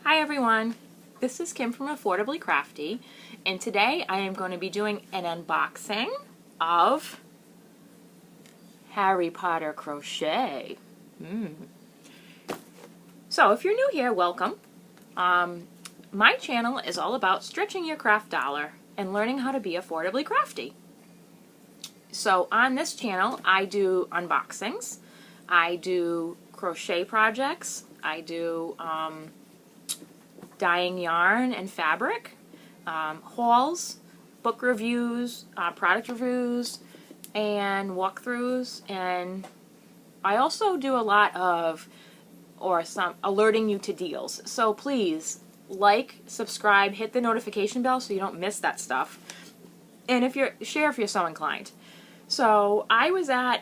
Hi everyone, this is Kim from Affordably Crafty, and today I am going to be doing an unboxing of Harry Potter Crochet. So if you're new here, welcome. My channel is all about stretching your craft dollar and learning how to be affordably crafty. So on this channel I do unboxings, I do crochet projects, I do dyeing yarn and fabric, hauls, book reviews, product reviews, and walkthroughs, and I also do a lot of, some alerting you to deals. So please like, subscribe, hit the notification bell so you don't miss that stuff, and share if you're so inclined. So I was at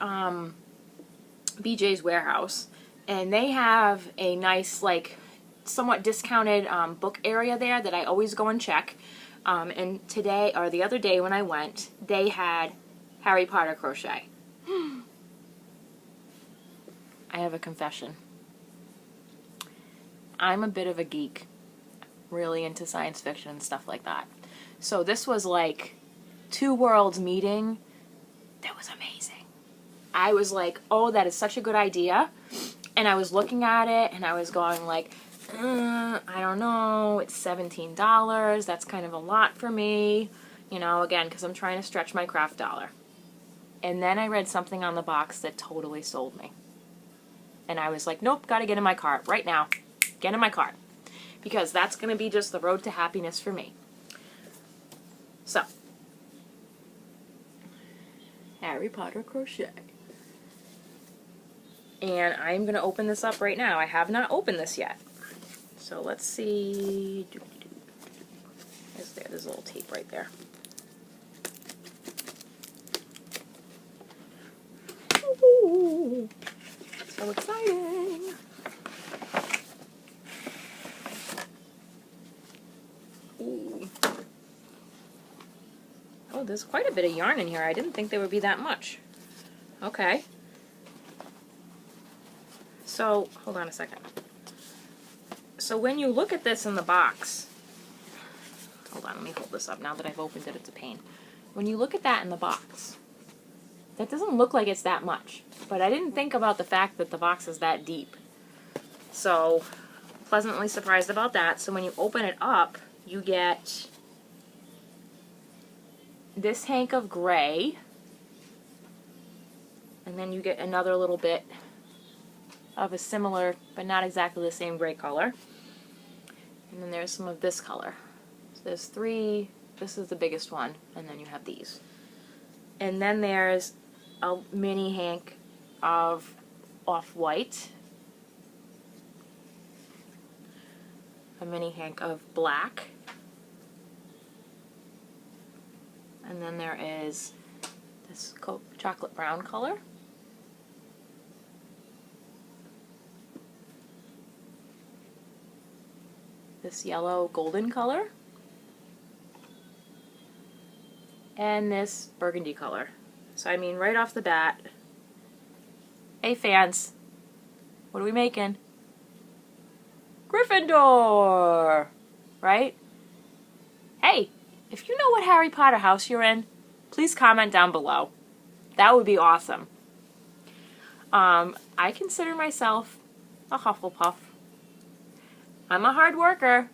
BJ's Warehouse, and they have a nice, like, somewhat discounted book area there that I always go and check. And today, or the other day when I went, they had Harry Potter Crochet. I have a confession. I'm a bit of a geek, really into science fiction and stuff like that. So this was like two worlds meeting. That was amazing. I was like, oh, that is such a good idea. And I was looking at it and I was going like, I don't know, it's $17, that's kind of a lot for me, you know, again, because I'm trying to stretch my craft dollar. And then I read something on the box that totally sold me. And I was like, nope, gotta get in my cart right now. Get in my cart. Because that's going to be just the road to happiness for me. So, Harry Potter Crochet. And I'm going to open this up right now. I have not opened this yet. So let's see. There's a little tape right there. Ooh, so exciting. Ooh. Oh, there's quite a bit of yarn in here. I didn't think there would be that much. Okay. So, hold on a second. So when you look at this in the box, hold on, let me hold this up. Now that I've opened it, it's a pain. When you look at that in the box, that doesn't look like it's that much. But I didn't think about the fact that the box is that deep. So, pleasantly surprised about that. So when you open it up, you get this hank of gray. And then you get another little bit of a similar, but not exactly the same gray color. And then there's some of this color. So there's three, this is the biggest one, and then you have these. And then there's a mini hank of off-white, a mini hank of black, and then there is this chocolate brown color. This yellow golden color, and this burgundy color. So I mean, right off the bat, hey fans, what are we making? Gryffindor, right? Hey, if you know what Harry Potter house you're in, please comment down below. That would be awesome. I consider myself a Hufflepuff. I'm a hard worker,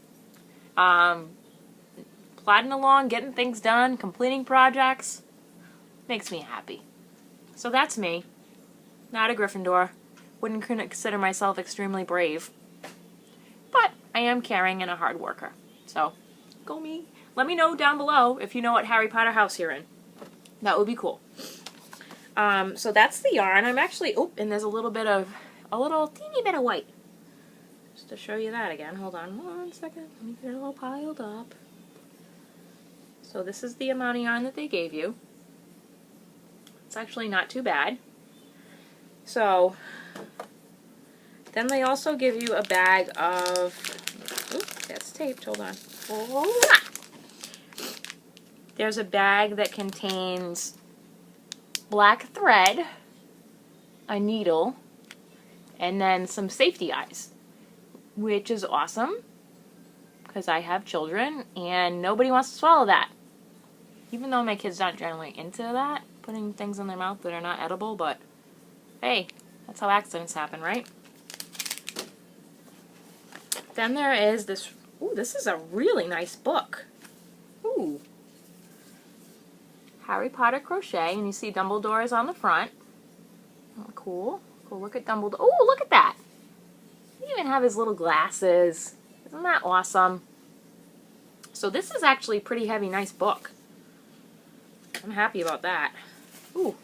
plodding along, getting things done, completing projects, makes me happy. So that's me, not a Gryffindor. Wouldn't consider myself extremely brave, but I am caring and a hard worker. So, go me. Let me know down below if you know what Harry Potter house you're in. That would be cool. So that's the yarn. I'm actually, and there's a little teeny bit of white. To show you that again, hold on one second, let me get it all piled up. So this is the amount of yarn that they gave you. It's actually not too bad. So then they also give you a bag of, oops, that's taped, hold on. Oh. There's a bag that contains black thread, a needle, and then some safety eyes, which is awesome. because I have children and nobody wants to swallow that. Even though my kids aren't generally into that, putting things in their mouth that are not edible, but hey, that's how accidents happen, right? Then there is this, ooh, this is a really nice book. Ooh. Harry Potter Crochet, and you see Dumbledore is on the front. Oh, cool. Cool, look at Dumbledore. Oh, look at that. He even have his little glasses. Isn't that awesome? So this is actually a pretty heavy, nice book. I'm happy about that. Ooh.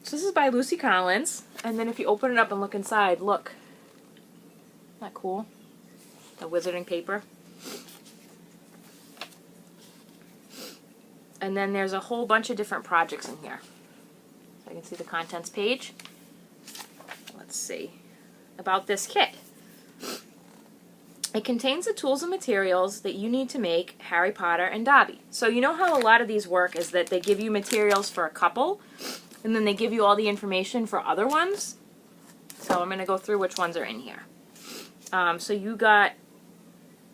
So this is by Lucy Collins, and then if you open it up and look inside, look. Isn't that cool? The wizarding paper. And then there's a whole bunch of different projects in here. So you can see the contents page. Let's see. About this kit. It contains the tools and materials that you need to make Harry Potter and Dobby. So you know how a lot of these work is that they give you materials for a couple, and then they give you all the information for other ones. So I'm going to go through which ones are in here. So you got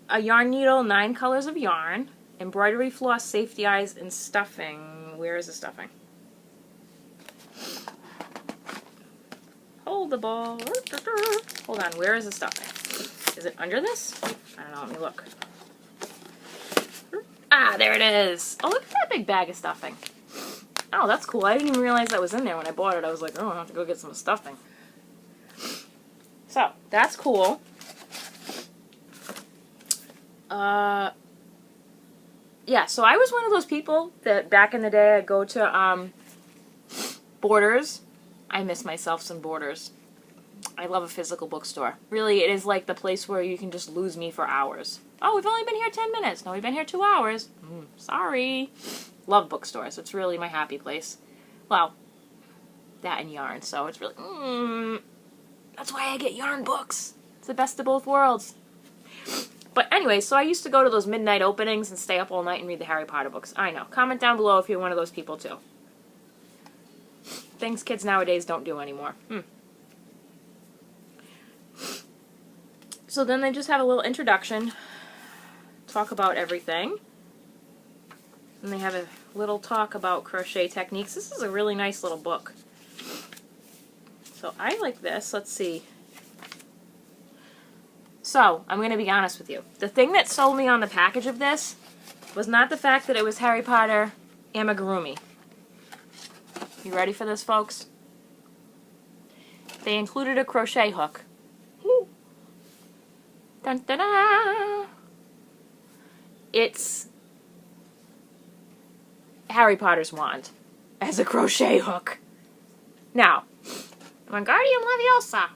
a yarn needle, 9 colors of yarn, embroidery floss, safety eyes, and stuffing. Where is the stuffing? Hold the ball. Hold on, where is the stuffing? Is it under this? I don't know, let me look. Ah, there it is. Oh, look at that big bag of stuffing. Oh, that's cool. I didn't even realize that was in there when I bought it. I was like, oh, I have to go get some stuffing. So, that's cool. Yeah, so I was one of those people that back in the day I'd go to Borders. I miss myself some Borders. I love a physical bookstore. Really, it is like the place where you can just lose me for hours. Oh, we've only been here 10 minutes. No, we've been here 2 hours. Sorry. Love bookstores. It's really my happy place. Well, that and yarn, so it's really... that's why I get yarn books. It's the best of both worlds. But anyway, so I used to go to those midnight openings and stay up all night and read the Harry Potter books. I know. Comment down below if you're one of those people too. Things kids nowadays don't do anymore. So then they just have a little introduction, talk about everything. And they have a little talk about crochet techniques. This is a really nice little book. So I like this. Let's see. So, I'm going to be honest with you. The thing that sold me on the package of this was not the fact that it was Harry Potter Amigurumi. You ready for this, folks? They included a crochet hook. Dun, dun, dun. It's Harry Potter's wand as a crochet hook. Now, Wingardium Leviosa.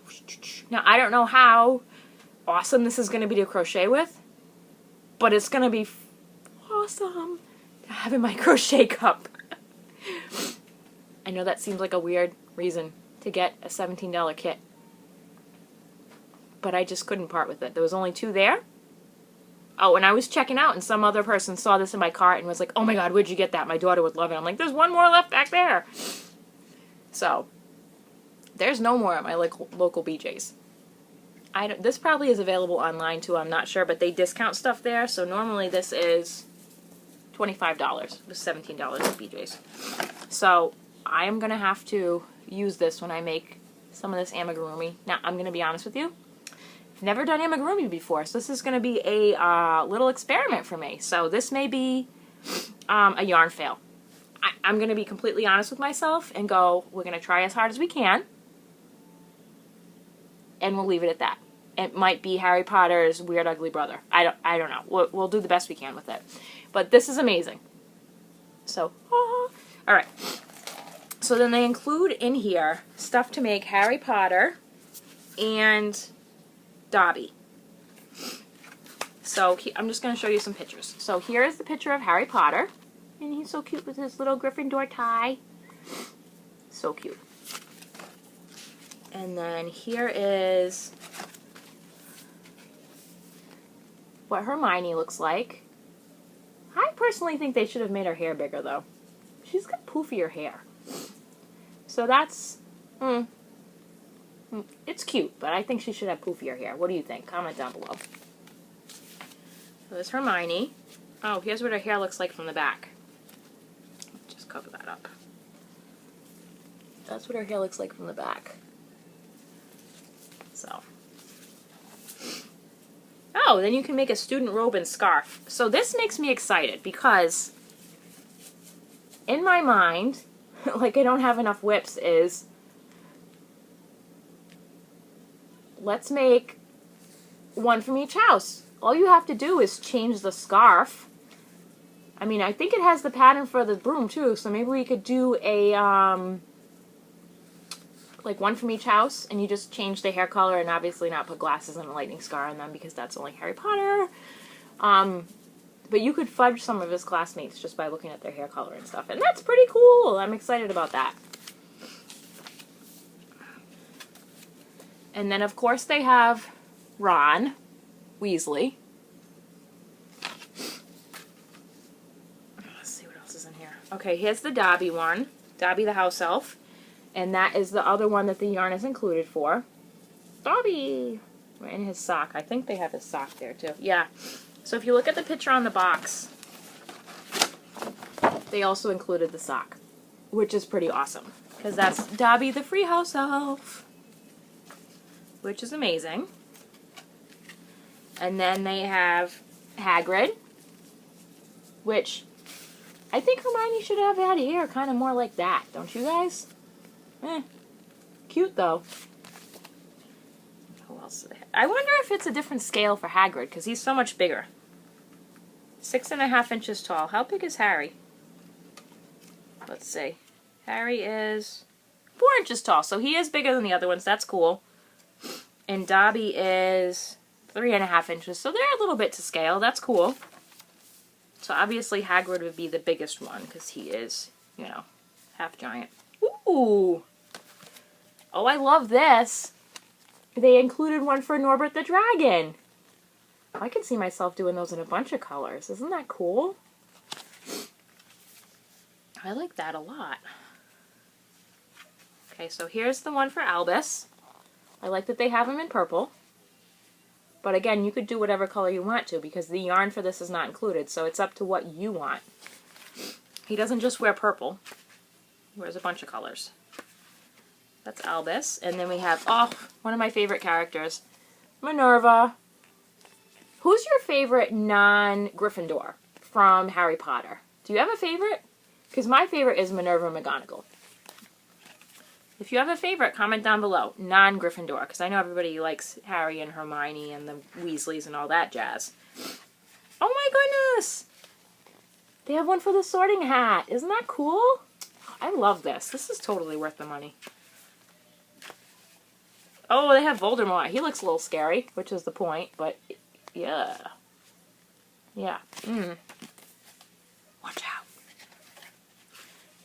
Now, I don't know how awesome this is going to be to crochet with, but it's going to be awesome to have in my crochet cup. I know that seems like a weird reason to get a $17 kit, but I just couldn't part with it. There was only 2 there. Oh, and I was checking out, and some other person saw this in my cart and was like, oh my god, where'd you get that? My daughter would love it. I'm like, there's 1 more left back there. So, there's no more at my local BJ's. This probably is available online too, I'm not sure, but they discount stuff there, so normally this is $25. It was $17 at BJ's. So, I am going to have to use this when I make some of this amigurumi. Now, I'm going to be honest with you. I've never done amigurumi before, so this is going to be a little experiment for me. So, this may be a yarn fail. I'm going to be completely honest with myself and go, we're going to try as hard as we can. And we'll leave it at that. It might be Harry Potter's weird ugly brother. I don't know. We'll do the best we can with it. But this is amazing. So, alright. So then they include in here stuff to make Harry Potter and Dobby. So I'm just going to show you some pictures. So here is the picture of Harry Potter. And he's so cute with his little Gryffindor tie. So cute. And then here is what Hermione looks like. I personally think they should have made her hair bigger, though. She's got poofier hair. So that's... it's cute, but I think she should have poofier hair. What do you think? Comment down below. So there's Hermione. Oh, here's what her hair looks like from the back. Just cover that up. That's what her hair looks like from the back. So. Oh, then you can make a student robe and scarf. So this makes me excited because in my mind, like I don't have enough whips, is let's make one from each house. All you have to do is change the scarf. I mean, I think it has the pattern for the broom too, so maybe we could do a like one from each house, and you just change the hair color and obviously not put glasses and a lightning scar on them because that's only Harry Potter. But you could fudge some of his classmates just by looking at their hair color and stuff, and that's pretty cool. I'm excited about that. And then of course they have Ron Weasley. Let's see what else is in here. Okay, here's the Dobby one. Dobby the house elf. And that is the other one that the yarn is included for. Dobby! In his sock. I think they have his sock there too. Yeah. So if you look at the picture on the box, they also included the sock, which is pretty awesome. Because that's Dobby the free house elf, which is amazing. And then they have Hagrid, which I think Hermione should have had hair kind of more like that, don't you guys? Cute though. Who else do they have? I wonder if it's a different scale for Hagrid, because he's so much bigger. 6.5 inches tall. How big is Harry? Let's see. Harry is 4 inches tall, so he is bigger than the other ones. That's cool. And Dobby is 3.5 inches, so they're a little bit to scale. That's cool. So obviously Hagrid would be the biggest one, because he is, you know, half giant. Ooh! Oh, I love this. They included one for Norbert the Dragon. I could see myself doing those in a bunch of colors. Isn't that cool? I like that a lot. Okay, so here's the one for Albus. I like that they have him in purple. But again, you could do whatever color you want to because the yarn for this is not included, so it's up to what you want. He doesn't just wear purple. He wears a bunch of colors. That's Albus. And then we have, oh, one of my favorite characters, Minerva. Who's your favorite non-Gryffindor from Harry Potter? Do you have a favorite? Because my favorite is Minerva McGonagall. If you have a favorite, comment down below. Non-Gryffindor, because I know everybody likes Harry and Hermione and the Weasleys and all that jazz. Oh my goodness! They have one for the Sorting Hat. Isn't that cool? I love this. This is totally worth the money. Oh, they have Voldemort. He looks a little scary, which is the point, but yeah. Yeah. Watch out.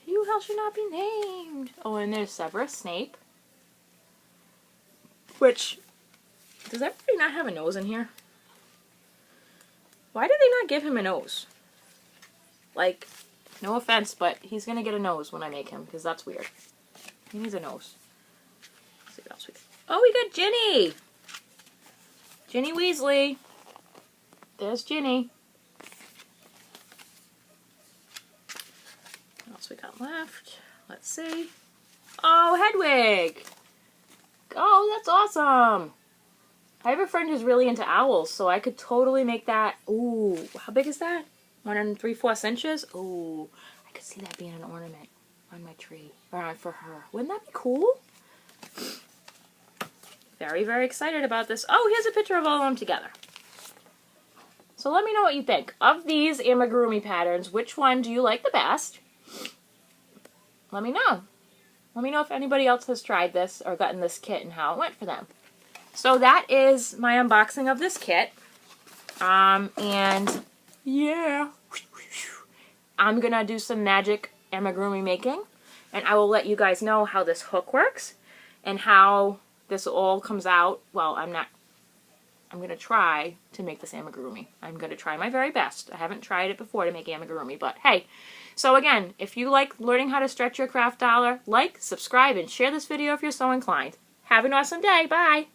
You shall not be named. Oh, and there's Severus Snape. Which, does everybody not have a nose in here? Why did they not give him a nose? Like, no offense, but he's gonna get a nose when I make him, because that's weird. He needs a nose. Let's see what else we got. Oh, we got Ginny! Ginny Weasley. There's Ginny. What else we got left? Let's see. Oh, Hedwig! Oh, that's awesome! I have a friend who's really into owls, so I could totally make that. Ooh, how big is that? 1 3/4 inches? Ooh, I could see that being an ornament on my tree. Or for her. Wouldn't that be cool? Very, very excited about this. Oh, here's a picture of all of them together. So let me know what you think. Of these Amigurumi patterns, which one do you like the best? Let me know. Let me know if anybody else has tried this or gotten this kit and how it went for them. So that is my unboxing of this kit. And yeah. I'm going to do some magic amigurumi making. And I will let you guys know how this hook works and how this all comes out. Well, I'm going to try to make this amigurumi. I'm going to try my very best. I haven't tried it before to make amigurumi, but hey. So again, if you like learning how to stretch your craft dollar, like, subscribe, and share this video if you're so inclined. Have an awesome day. Bye!